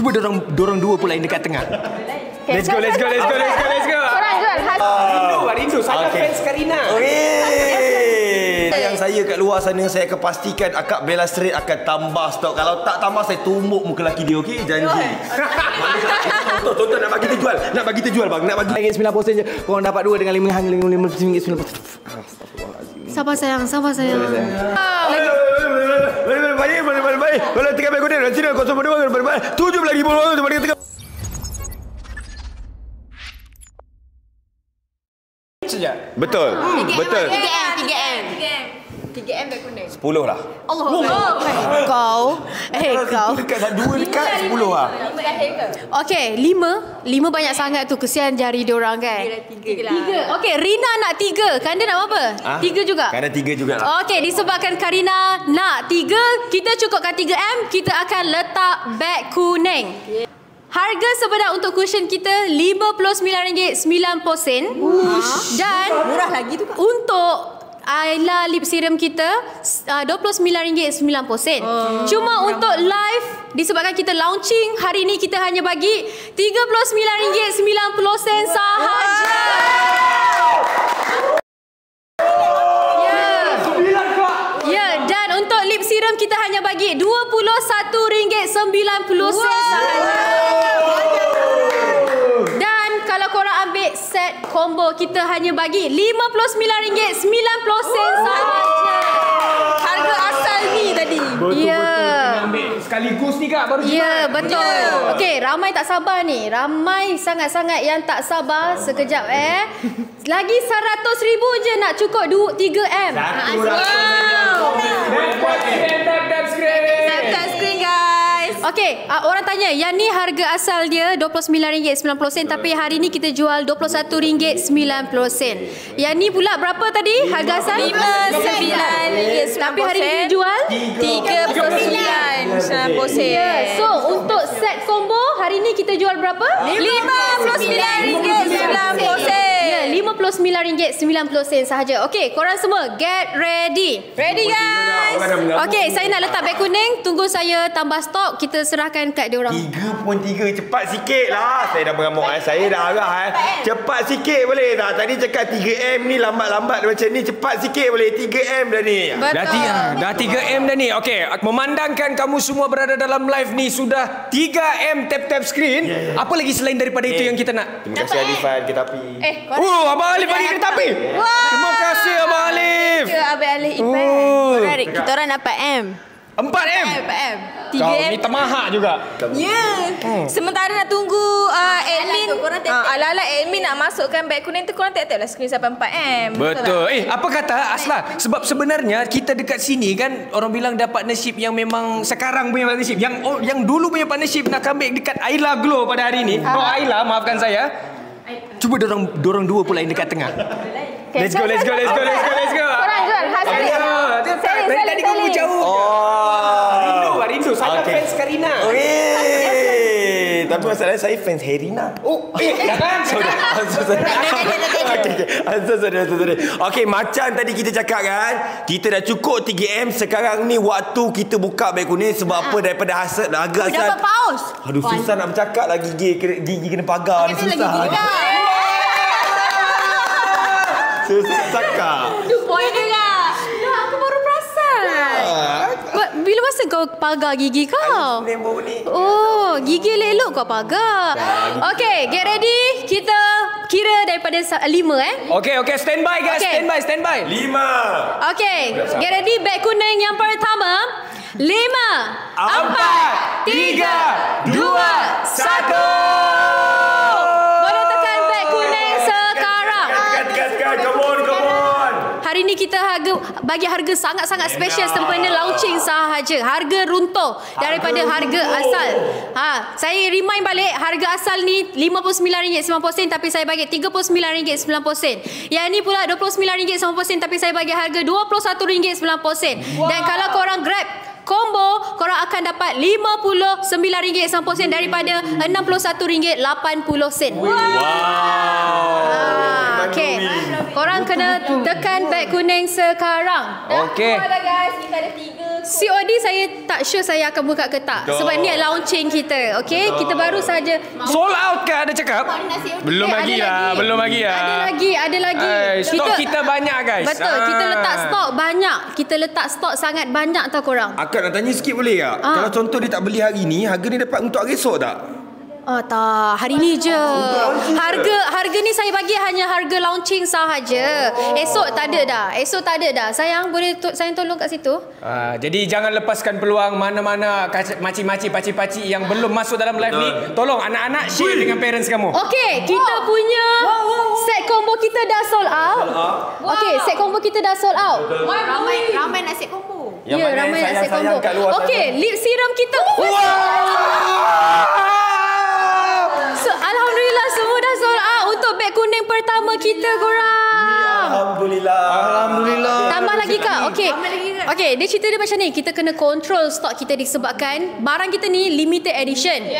Cuba dorang dua pula yang dekat tengah. Let's go. Korang jual Rindu. Saya fans Karina. Yang saya kat luar sana, saya akan pastikan Akak Bella Street akan tambah stok. Kalau tak tambah, saya tumbuk muka laki dia, okey? Janji. Tonton nak bagi terjual bang. Nak bagi RM9 je. Korang dapat dua dengan RM5.90. Sabar sayang. Baik. Kalau tengah baik kau nanti nak kosong berdua. 7 lagi bolong tu tengah. Betul. 3M beg kuning. 10 lah. Allah. Kau. Dekat 2 dekat 10 lah. 5 lahir ke? Okey, 5 banyak sangat tu, kesian jari diorang kan. 3 lah. 3. Okey, Rina nak 3. Kanda nak apa? 3 juga. Kanda 3 juga lah. Okey, disebabkan Karina nak 3, kita cukupkan 3M, kita akan letak beg kuning. Harga sebenar untuk cushion kita RM59.90. Dan murah lagi tu. Untuk Ayla lip serum kita RM29.90. Cuma untuk live, disebabkan kita launching hari ni, kita hanya bagi RM39.90 sahaja. Ya, dan untuk lip serum kita hanya bagi RM21.90 sahaja. Dan kalau korang ambil set combo, kita hanya bagi RM59.90 sahaja. Harga asal ni tadi. Betul. Ambil sekaligus ni Kak, baru cepat. Ya, betul. Okey, ramai tak sabar ni. Ramai sangat-sangat yang tak sabar. Sekejap Lagi 100,000 je nak cukup 3M. Tap screen guys. Okey, orang tanya, yang ni harga asal dia RM29.90, tapi hari ni kita jual RM21.90. Yang ni pula berapa tadi harga asal? RM59.90. Tapi hari ni kita jual RM39.90. So, untuk set combo hari ni kita jual berapa? RM59.90. Ya, RM59.90 sahaja. Okey, korang semua get ready. Ready guys? Okey, saya nak letak beg kuning. Tunggu saya tambah stok. Kita serahkan kat diorang. 3.3. Cepat sikit lah. Saya dah mengamuk. Saya dah arah. Cepat sikit boleh tak? Tadi cakap 3M ni lambat-lambat macam ni. Cepat sikit boleh. 3M dah ni. Dah 3M dah ni. Okey, memandangkan kamu semua berada dalam live ni sudah 3M tap screen. Apa lagi selain daripada itu yang kita nak? Terima kasih Alifan kereta api. Abang Alif bagi kereta api. Terima kasih Abang Alif. Abang Alif Ipan. Menarik. Kita orang dapat M. 4M. 4M. Kau ni termahak juga. Ya. Sementara nak tunggu admin. Ala-ala admin nak masukkan beg kuning tu, korang tap-tap lah screen sampai 4M. Betul. Apa kata Asla? Sebab sebenarnya kita dekat sini kan, orang bilang ada partnership yang memang sekarang punya partnership. Yang dulu punya partnership nak comeback dekat Ayla Glow pada hari ni. Ayla, maafkan saya. Cuba dorang dua pula yang dekat tengah. Let's go. Korang jual Tadi kamu jauh. Rindu. Saya fans Karina. Tapi masalahnya saya fans Herina. Jangan. Sorry. Okey, macam tadi kita cakap kan, kita dah cukup 3M. Sekarang ni waktu kita buka beg kuning. Sebab apa? Daripada harga asal. Dapat paus. Aduh, susah nak bercakap lah. Gigi kena pagar ni susah. Susah cakap. Itu poin dia lah. Aku baru perasan. Bila masa kau pagar gigi kau? Oh, gigi elok kau pagar. Okey, get ready. Kita kira daripada 5 Okey, stand by guys. Stand by. 5. Okey, get ready. Beg kuning yang pertama. 5, 4, 3, 2, 1. Boleh tekan beg kuning sekarang. Come on. Hari ni kita bagi harga sangat-sangat special sempena launching sahaja. Harga runtuh daripada harga asal. Saya remind balik, harga asal ni RM59.90, tapi saya bagi RM39.90. Yang ni pula RM29.90, tapi saya bagi harga RM21.90. Dan kalau korang grab combo, korang akan dapat RM59.90 daripada RM61.80. Wow. Okey. Korang kena tekan beg kuning sekarang. Okey. Dah guys, kita ada 3 COD saya tak sure saya akan buka ke tak. Sebab ni launching kita. Okay, kita baru saja. Sold out ke ada cakap? Belum lagi lah. Belum lagi lah. Ada lagi. Stok kita banyak guys. Betul, kita letak stok banyak. Kita letak stok sangat banyak tau korang. Akak nak tanya sikit boleh tak? Kalau contoh dia tak beli hari ni, harga ni dapat untuk hari esok tak? Tak, hari ni je. Harga ni saya bagi hanya harga launching sahaja. Esok tak ada dah. Sayang, boleh sayang tolong kat situ? Jadi jangan lepaskan peluang mana-mana makcik-makcik, pakcik-pakcik yang belum masuk dalam live ni. Tolong anak-anak share dengan parents kamu. Okey, kita punya set combo kita dah sold out. Okey, set combo kita dah sold out. Ramai nak set combo. Ya, ramai nak set combo. Okey, lip serum kita. Alhamdulillah semua dah sold out untuk beg kuning pertama kita korang. Alhamdulillah. Tambah lagi kak. Okey, dia cerita dia macam ni. Kita kena control stok kita disebabkan barang kita ni limited edition.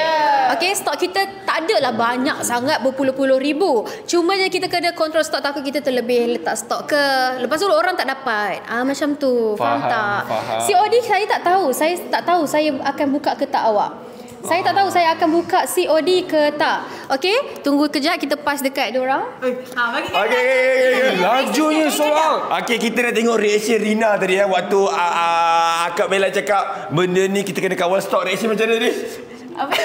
Okey, stok kita tak adalah banyak sangat berpuluh-puluh ribu. Cuma je kita kena control stok, takut kita terlebih letak stok ke. Lepas tu orang tak dapat. Macam tu. Faham tak? COD saya tak tahu. Saya tak tahu saya akan buka ke tak awak. Saya tak tahu saya akan buka COD ke tak. Okey, tunggu kejap kita pass dekat diorang. Bagi Okey. Lajunya soal. Okey, kita nak tengok reaction Rina tadi waktu Akak Bella cakap benda ni kita kena kawal stok. Reaction macam mana ni? Apa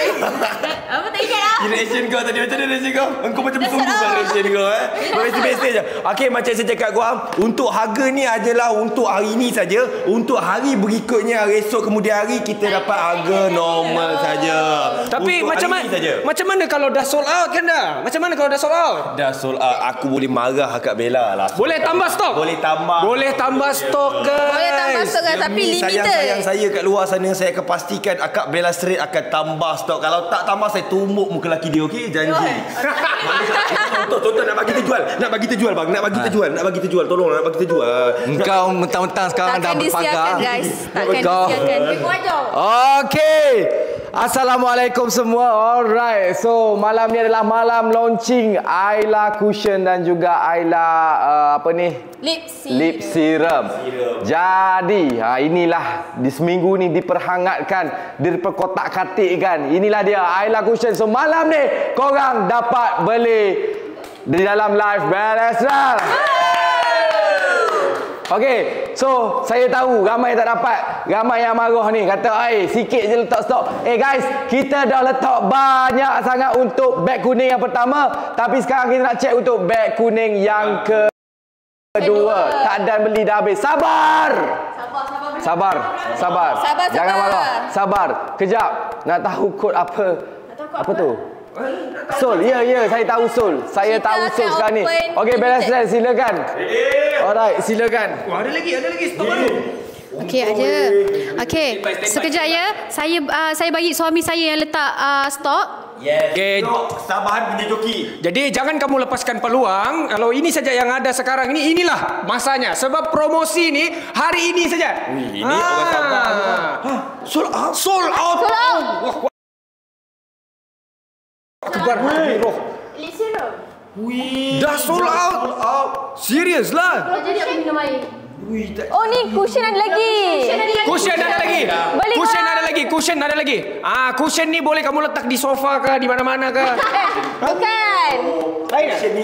tak ingat lah. Reaction kau tadi macam mana reaction kau? Engkau macam sungguh kan reaction kau biasa je. Okey, macam saya cakap korang, untuk harga ni adalah untuk hari ni saja. Untuk hari berikutnya, hari esok kemudian hari kita dapat harga normal saja. Tapi macam mana kalau dah sold out kan dah? Macam mana kalau dah sold out? Dah sold out, aku boleh marah Akak Bella lah. Boleh tambah stok? Boleh tambah stok guys. Boleh tambah stok guys, tapi limited. Sayang saya kat luar sana, saya akan pastikan Akak Bella Street akan tambah stok. Kalau tak tambah, saya tumbuk muka laki dia, okey? Janji. Tonton nak bagi terjual. Nak bagi terjual bang. Nak bagi terjual. Tolong nak bagi terjual. Engkau mentang-mentang sekarang dah berpagar. Guys. Takkan disiarkan. Okey. Assalamualaikum semua. Alright. So, malam ni adalah malam launching Ayla Cushion dan juga Ayla Lip Serum. Jadi, inilah di seminggu ni diperhangatkan, diperkotak-katikkan. Inilah dia Ayla Cushion. So, malam ni korang dapat beli di dalam live Belesral. Okey, so saya tahu ramai tak dapat. Ramai yang marah ni kata, sikit je letak stok. Guys, kita dah letak banyak sangat untuk beg kuning yang pertama, tapi sekarang kita nak check untuk beg kuning yang kedua. Takdan beli dah habis. Sabar. Jangan marah. Sabar. Kejap. Nak tahu kod apa? Apa tu? Sol, ya, saya tahu Sol. Saya tahu Sol sekarang ni. Okey, Belesral, silakan. Alright, silakan. Ada lagi stok baru. Okey, ada. Okey, sekejap ya. Saya bagi suami saya yang letak stok. Yes. Okay. Sabahan punya joki. Jadi jangan kamu lepaskan peluang. Kalau ini saja yang ada sekarang ini, inilah masanya. Sebab promosi ni hari ini saja. Ini orang sabar. Sold out. Kebar roh. Dah sold out. Serius lah. Kalau jadi aku minum air. Oh ni cushion ada lagi. Cushion ada lagi. Cushion ni boleh kamu letak di sofa ke, di mana-mana ke? Bukan.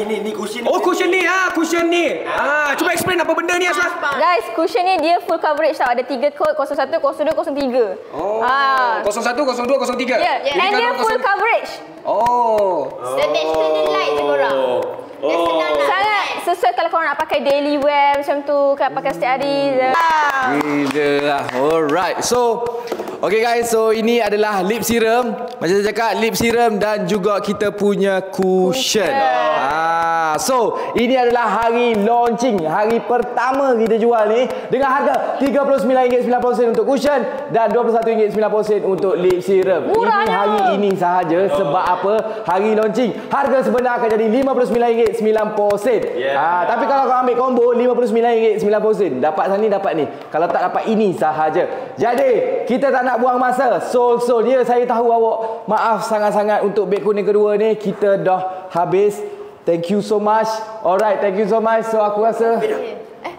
Ni cushion. Oh, cushion ni. Cushion ni. Cuba explain apa benda ni Aslah. Guys, cushion ni dia full coverage tau. Ada 3 kod, 01, 02, 03. Oh. 01, 02, 03. Ya, and dia full coverage. Oh. Standard light je korang. Sangat sesuai kalau korang nak pakai daily wear macam tu, kan pakai setiap hari. Gila lah. Alright. So, okay guys, so ini adalah lip serum. Macam saya cakap, lip serum dan juga kita punya cushion. So, ini adalah hari launching, hari pertama kita jual ni dengan harga RM39.90 untuk cushion dan RM21.90 untuk lip serum. Ini hari ini sahaja. Sebab apa? Hari launching. Harga sebenar akan jadi RM59.90. Tapi kalau kau ambil combo RM59.90. Dapat sana ni, dapat ni. Kalau tak dapat ini sahaja. Jadi, kita tak nak buang masa. So, ya, saya tahu awak maaf sangat-sangat untuk beg kuning kedua ni. Kita dah habis. Thank you so much. Alright, thank you so much. So, aku rasa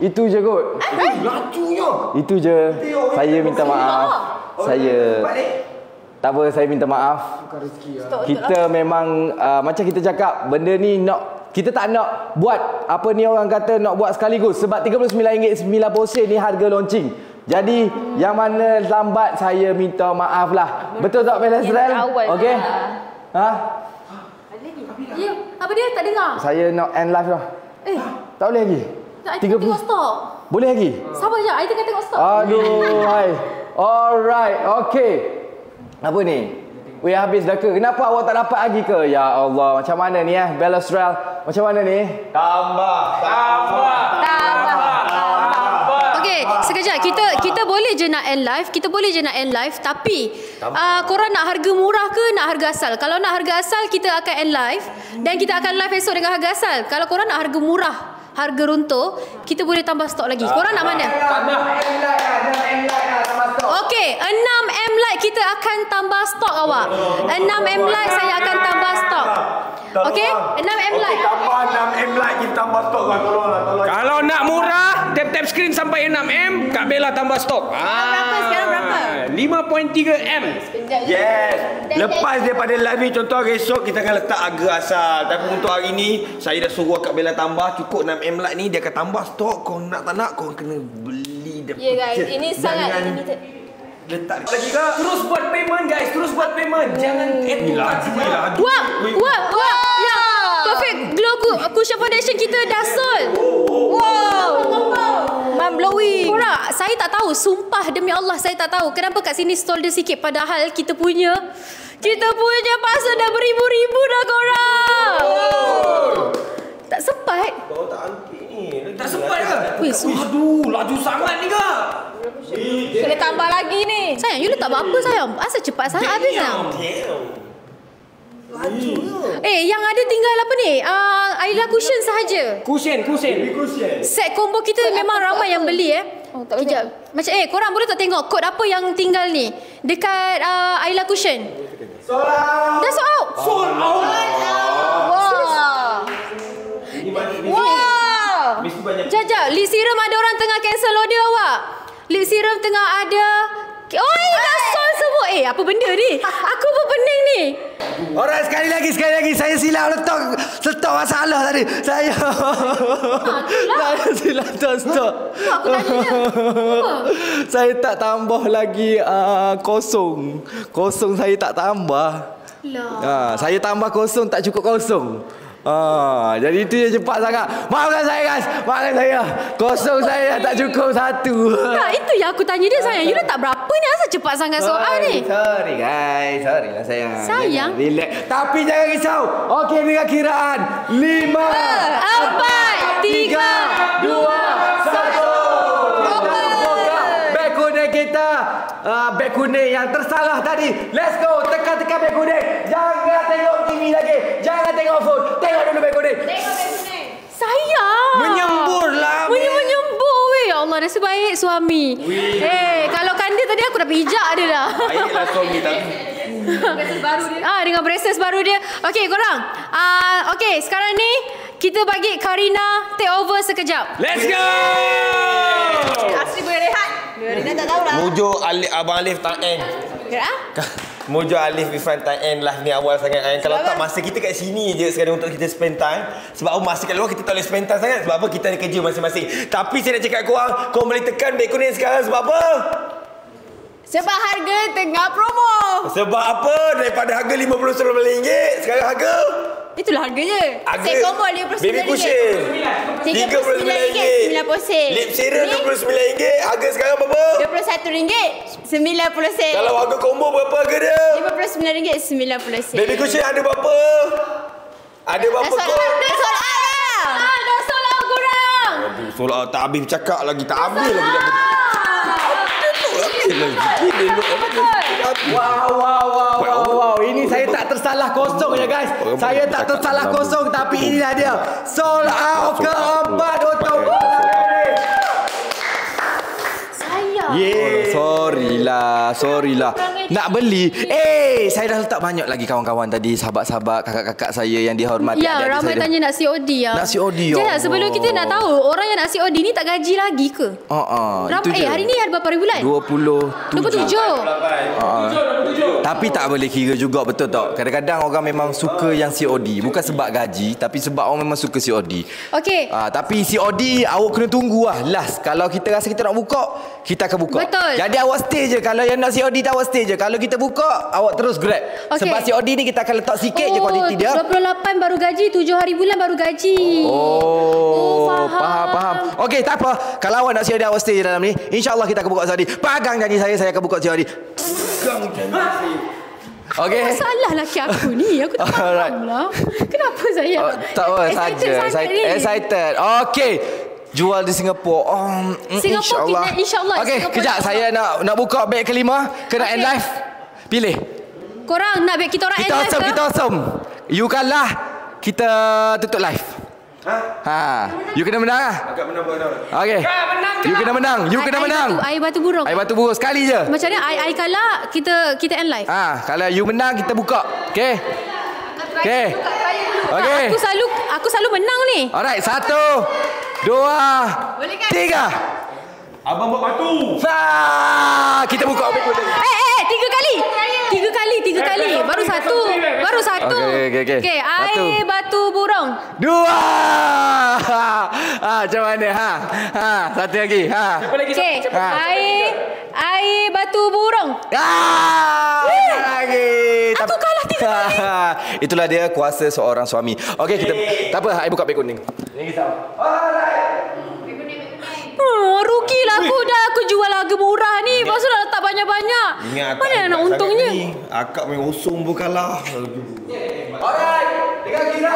Itu je kot. Lajunya. Itu je. Saya minta maaf. Saya tak apa, saya minta maaf. Kita memang macam kita cakap, benda ni kita tak nak buat apa ni orang kata nak buat sekaligus sebab RM39.90 ni harga launching. Jadi yang mana lambat saya minta maaf lah. Betul tak Melazrel? Okey. Ha? Ya, apa dia tak dengar? Saya nak end live dah. Tak boleh lagi. Tak, I tengok stop. Boleh lagi? Sabar je, I tengah tengok stop. Aduh, hai. Alright, okey. Apa ni? Weh, habis dah ke? Kenapa awak tak dapat lagi ke? Ya Allah, macam mana ni Melazrel? Macam mana ni? Tambah. Okey, sekejap. Kita boleh je nak end live. Tapi korang nak harga murah ke nak harga asal? Kalau nak harga asal, kita akan end live. Dan kita akan live esok dengan harga asal. Kalau korang nak harga murah, harga runtuh, kita boleh tambah stok lagi. Korang nak mana? Tambah M light lah, tambah stok. Okey, 6M light kita akan tambah stok awak. 6M light saya akan tambah stok. Okey, 6M light. Tambah 6M light kita tambah stok lah. Tolong. Kalau nak murah, tap screen sampai 6M, Kak Bella tambah stok. Sekarang berapa? 5.3M. Yes. Lepas daripada live ni, contoh esok kita akan letak harga asal. Tapi untuk hari ni, saya dah suruh Kak Bella tambah. Cukup 6M light ni, dia akan tambah stok. Kau nak tak nak, kau kena beli. Ya guys, ini sangat limited. Letak lagi ke? Terus buat payment guys, Jangan Wah. Ya. Perfect glow cushion foundation kita dah sold. Wow. Mind blowing. Korang, saya tak tahu. Sumpah demi Allah, saya tak tahu. Kenapa kat sini stall dia sikit. Padahal kita punya pasal dah beribu-ribu dah korang. Tak sempat. Kau tak angkit ni. Tak sempat ke? Weh, Aduh, laju sangat ni Kak. Kena tambah lagi ni. sayang, you letak berapa sayang? Asal cepat sangat habis sayang. Yang ada tinggal apa ni? Ayla cushion sahaja. Cushion. Set combo kita memang ramai yang beli tak banyak. Kejap. Macam korang boleh tak tengok kod apa yang tinggal ni dekat Ayla cushion? Dah sold out. Wow. Mesti banyak. Jajak, lip serum ada orang tengah cancel order awak. Lip serum tengah ada. Dah sold semua. Apa benda ni? Aku pun pening ni. Alright, sekali lagi saya silap letak masalah tadi. Saya silap letak stok. Aku tanya dia. Apa? Saya tak tambah lagi kosong. Kosong saya tak tambah. Saya tambah kosong tak cukup kosong. Jadi itu je cepat sangat. Maafkan saya guys. Maafkan saya. Kosong saya tak cukup satu. Nah, itu yang aku tanya dia sayang. You letak berapa ni? Asal cepat sangat soal ni? Sorry guys. Sorry lah sayang. Sayang. Relax. Tapi jangan risau. Okey, dengan kiraan 5, 4, 3, 2, 1. Beg kuning kita. Beg kuning yang tersalah tadi. Let's go. Tekan beg kuning. Jangan tengok TV lagi. Jangan tengok phone. Tengok dulu beg kuning. Sayang. Menyembur lah. Menyembur weh. Ya Allah, nasib baik suami. Kalau kanda tadi aku dah pijak dia dah. Baiklah suami tapi. Dengan braces baru dia. Okey, korang. Okey, sekarang ni kita bagi Karina take over sekejap. Let's go. Asli boleh rehat. Karina tak tahulah. Mojo Abang Alif tak end. Mojo Alif Ifan tak end live ni awal sangat. Kalau tak masa kita kat sini je sekarang untuk kita spend time. Sebab masa kat luar kita tak boleh spend time sangat. Sebab apa? Kita ada kerja masing-masing. Tapi saya nak cakap korang boleh tekan beg kuning sekarang sebab apa? Sebab harga tengah promo. Sebab apa? Daripada harga RM59 sekarang harga itulah harganya. Set combo RM59. Baby cushion RM39.90. Lip serum RM29. Harga sekarang berapa? RM21.90. Kalau harga combo berapa harga dia? RM59.90. Baby cushion ada berapa? Ada berapa kod? Dah sold out lah. Dah sold out korang. Aduh, sold out tak habis bercakap lagi. Tak habis lagi. Wow. Ini saya tak tersalah kosong ya guys. Saya tak tersalah kosong. Tapi inilah dia. Sold out keempat untuk Sayang. Sorry lah. nak beli. Saya dah letak banyak lagi kawan-kawan tadi, sahabat-sahabat, kakak-kakak saya yang dihormati. Ya, ramai tanya nak COD ya. Nak COD ya. Jangan, sebelum kita nak tahu orang yang nak COD ni tak gaji lagi ke? Hari ni ada berapa hari bulan? 27. Tapi tak boleh kira juga, betul tak? Kadang-kadang orang memang suka yang COD, bukan sebab gaji, tapi sebab orang memang suka COD. Okey. Tapi COD awak kena tunggu lah. Last, kalau kita rasa kita nak buka, kita akan buka. Betul. Jadi awak stay je. Kalau yang nak COD tak, awak stay je. Kalau kita buka, awak terus grab. Sebab COD ni kita akan letak sikit je kuantiti dia. 28 baru gaji, 7 hari bulan baru gaji. Faham. Okey, tak apa. Kalau awak nak COD, awak stay je dalam ni. InsyaAllah kita akan buka COD. Pegang janji saya akan buka COD. Pegang janji saya. Okey. Masalah laki aku ni. Aku tak faham lah. Kenapa saya? Tak apa saja. Excited. Okey. Jual di Singapura. Singapura insyaAllah. Okey, kejap. Saya nak buka beg kelima. Kena end live. Pilih. Korang nak beg kita orang end live ke? Kita awesome. You kalah, kita tutup live. You kena menang lah. Agak menang. Okey. You kena menang. Air batu burung. Sekali je. Macam ni air kalah, kita end live. Kalau you menang, kita buka. Okey. Aku selalu menang ni. Alright, 1, 2, 3. Abang buat batu. Kita buka beg kuning. 3 kali. Baru satu. Okey. Air batu burung. 2. Macam mana? Satu lagi. Okey. Air batu burung. Lagi. Aku kalah 3 kali. Itulah dia kuasa seorang suami. Okey, kita tak apa, air buka beg kuning. Ni kita. Alright. Rugilah aku jual harga murah ni. Lepas tu dah letak banyak-banyak. Mana nak untungnya? Akak main usung pun kalah. Alright. Dengan kira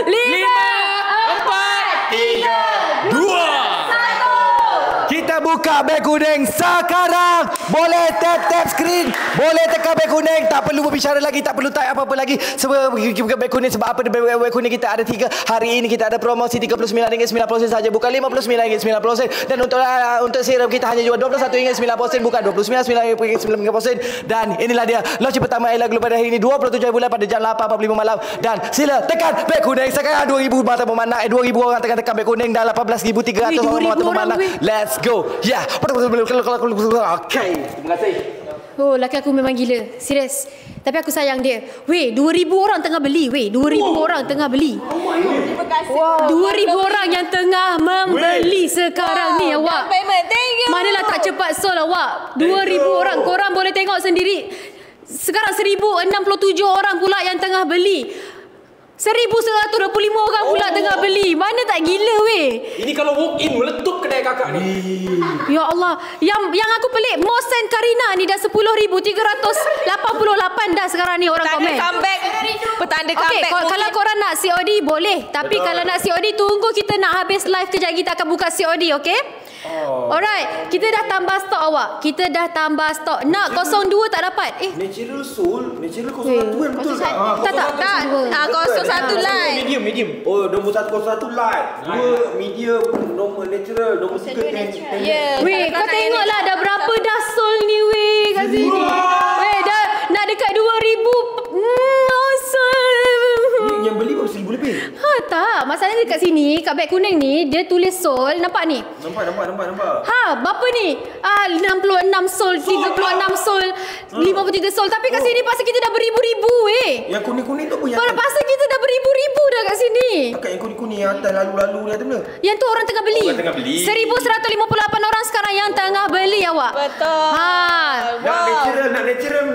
5, 4, 3, 2, 1. Kita buka beg kuning sekarang. Boleh tap screen. Boleh tekan beg kuning. Tak perlu berbicara lagi. Tak perlu type apa-apa lagi. Sebab buka beg kuning. Sebab apa beg kuning kita ada 3. Hari ini kita ada promosi RM39.90 saja. Bukan RM59.90. Dan untuk serum kita hanya jual RM21.90. Bukan RM29.90. Dan inilah dia launch pertama Aila Glow pada hari ini 27 bulan pada jam 8.45 malam. Dan sila tekan beg kuning. Sekarang 2,000 mata pemanah. 2,000 orang tekan beg kuning. Dan 18,300 orang mata pemanah. Let's go. Ya. Okay. Terima kasih. Laki aku memang gila. Serius. Tapi aku sayang dia. 2,000 orang tengah beli. 2,000 orang tengah beli. Terima kasih. 2,000 orang yang tengah membeli sekarang ni awak. Manalah tak cepat sold awak. 2,000 orang. Korang boleh tengok sendiri. Sekarang 1,067 orang pula yang tengah beli. 1,125 orang pula tengah beli. Mana tak gila Ini kalau walk in meletup kedai kakak ni. Ya Allah. Yang aku pelik, Mosen Karina ni dah 10,388 dah sekarang ni orang komen. Petanda comeback. Kalau korang nak COD boleh. Tapi kalau nak COD tunggu kita nak habis live kejap, kita akan buka COD, okey? Alright, kita dah tambah stok awak. Nak 02 tak dapat. Natural Soul 01 betul tak? Tak. 01 light. Medium. Nombor 1 01 light. 2 medium, normal natural, nombor 3 natural. Kau tengoklah dah berapa dah sold ni kat sini. Dah nak dekat 2,000. Yang beli baru 1,000 lebih. Tak. Masalahnya dekat sini, kat beg kuning ni, dia tulis sold. Nampak ni? Nampak. Berapa ni? 66 sold, 36 sold, 53 sold. Tapi kat sini pasal kita dah beribu-ribu Yang kuning-kuning tu apa yang pasal kita dah beribu-ribu dah kat sini. Akak yang kuning-kuning yang atas lalu-lalu ni ada mana? Yang tu orang tengah beli. 1,158 orang sekarang yang tengah beli awak. Betul. Nak natural.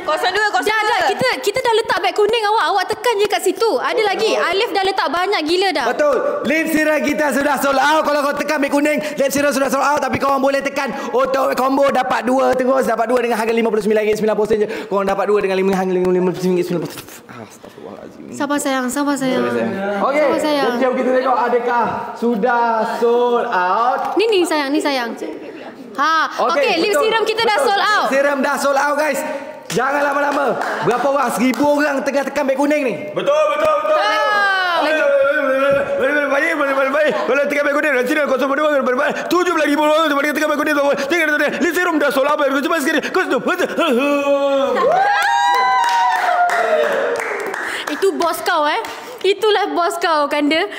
02. Kita dah letak beg kuning awak. Awak tekan je kat situ. Ada lagi. Alif dah letak banyak gila dah. Betul. Lip serum kita sudah sold out. Kalau kau tekan beg kuning, lip serum sudah sold out. Tapi korang boleh tekan untuk combo dapat 2 terus. Dapat 2 dengan harga RM59.90 je. Korang dapat 2 dengan harga RM59.90. Astagfirullahaladzim. Sabar sayang. Okey. Jom kita tengok adakah sudah sold out. Ni sayang. Okey, lip serum kita dah sold out. Lip serum dah sold out guys. Jangan lama-lama. Berapa orang? 1,000 orang tengah tekan beg kuning ni. Betul. baik. Kalau tengah baik kuning, sini 0.2, 7 lagi boleh tengah baik kuning. Tengah lip serum dah solar apa? Cepat sekali. Itu bos kau Itulah bos kau Kanda.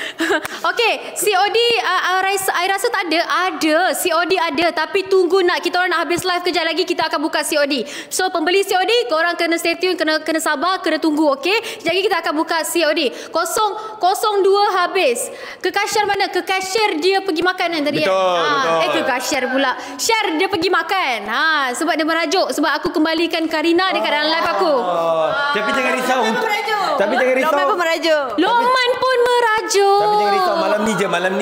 Okey, COD I rasa tak ada. Ada, COD ada, tapi tunggu kita orang nak habis live kejap lagi kita akan buka COD. So pembeli COD korang kena stay tune, kena sabar, kena tunggu, okey? Sekejap lagi kita akan buka COD. 002 habis. Ke cashier mana? Ke cashier dia pergi makan tadi. Betul. Ke cashier pula. Share dia pergi makan. Sebab dia merajuk, sebab aku kembalikan Karina dekat dalam live aku. Tapi jangan risau. Tapi jangan risau. Loman pun merajuk. Loman pun merajuk. Tapi jangan risau, malam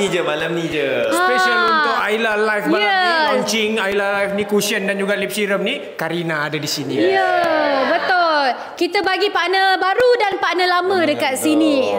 ni je. Special untuk Ayla live malam ni, Yes. launching Ayla live ni, cushion dan juga lip serum ni, Karina ada di sini. Ya, betul. Kita bagi partner baru dan partner lama dekat sini.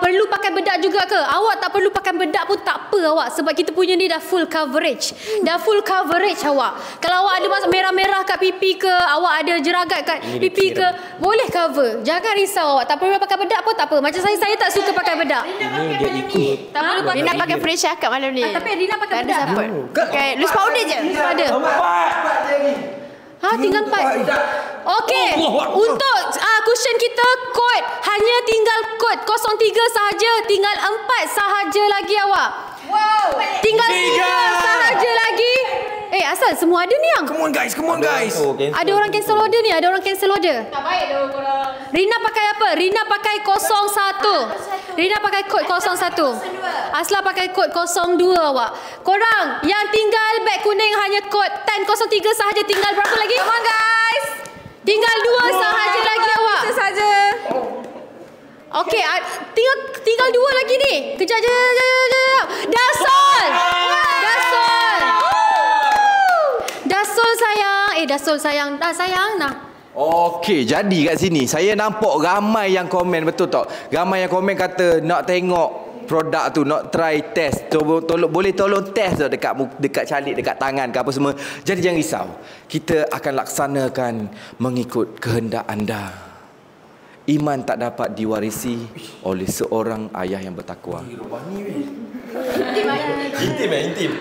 Perlu pakai bedak juga ke? Awak tak perlu pakai bedak pun tak apa awak, sebab kita punya ni dah full coverage. Dah full coverage awak. Kalau awak ada masa merah-merah kat pipi ke, awak ada jeragat kat pipi ke, boleh cover. Jangan risau awak. Tak perlu pakai bedak pun tak apa. Macam saya tak suka pakai bedak. Ini dia ikut. Tak perlu pakai. Rina pakai fresh cakap malam ni. Tapi Rina pakai bedak. Okay, loose powder je. Ada. Tinggal 4. Okey. Untuk cushion kita kod hanya tinggal kod 03 sahaja, tinggal 4 sahaja lagi awak. Wow. Tinggal 3 sahaja lagi. Asal semua ada ni yang. Come on guys. Ada orang cancel order ni, ada orang cancel order. Tak baik dah korang. Rina pakai apa? Rina pakai 01. Rina pakai kod 01. Asla pakai kod 02 awak. Korang yang tinggal beg kuning hanya kod 1003 sahaja, tinggal berapa lagi? Come on guys. Tinggal 2 sahaja lagi awak. Saja. Okey, tinggal 2 lagi ni. Kejap je. Dasol. Dasol sayang. Dasol sayang. Sayang nah. Okey, jadi kat sini saya nampak ramai yang komen, betul tak? Ramai yang komen kata nak tengok produk tu, nak try test. Boleh tolong test tak dekat calik, dekat tangan ke apa semua. Jadi jangan risau. Kita akan laksanakan mengikut kehendak anda. Iman tak dapat diwarisi oleh seorang ayah yang bertakwa. Intim.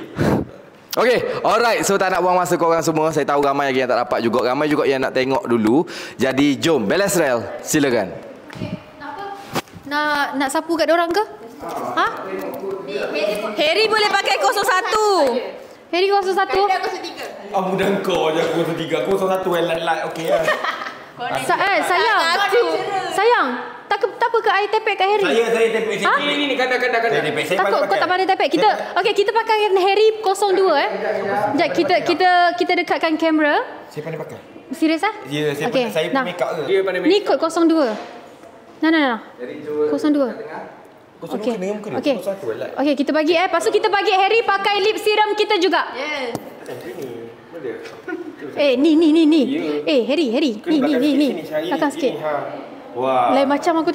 Okey, alright. So tak nak buang masa korang semua. Saya tahu ramai lagi yang tak dapat juga. Ramai juga yang nak tengok dulu. Jadi jom, Belasrel, silakan. Nak sapu kat dorang ke? Harry boleh pakai 01. Harry 01. Abu dan kau je, aku 03. Aku 01 light okey lah. Sayang. Tak apa ke air tepek kat Harry? Saya tepek sini. Ini kanda. Takut kau tak pandai tepek. Kita pakai Harry 02 Sekejap kita dekatkan kamera. Saya pandai pakai. Serius Ya, saya pun make up ke. Dia pandai Ni kod 02. Nah. 02. Okey. Okey, kita bagi lepas tu kita bagi Harry pakai lip serum kita juga. Ni. Harry. Ni. Belakang sikit. Wah. Lain macam aku tengok.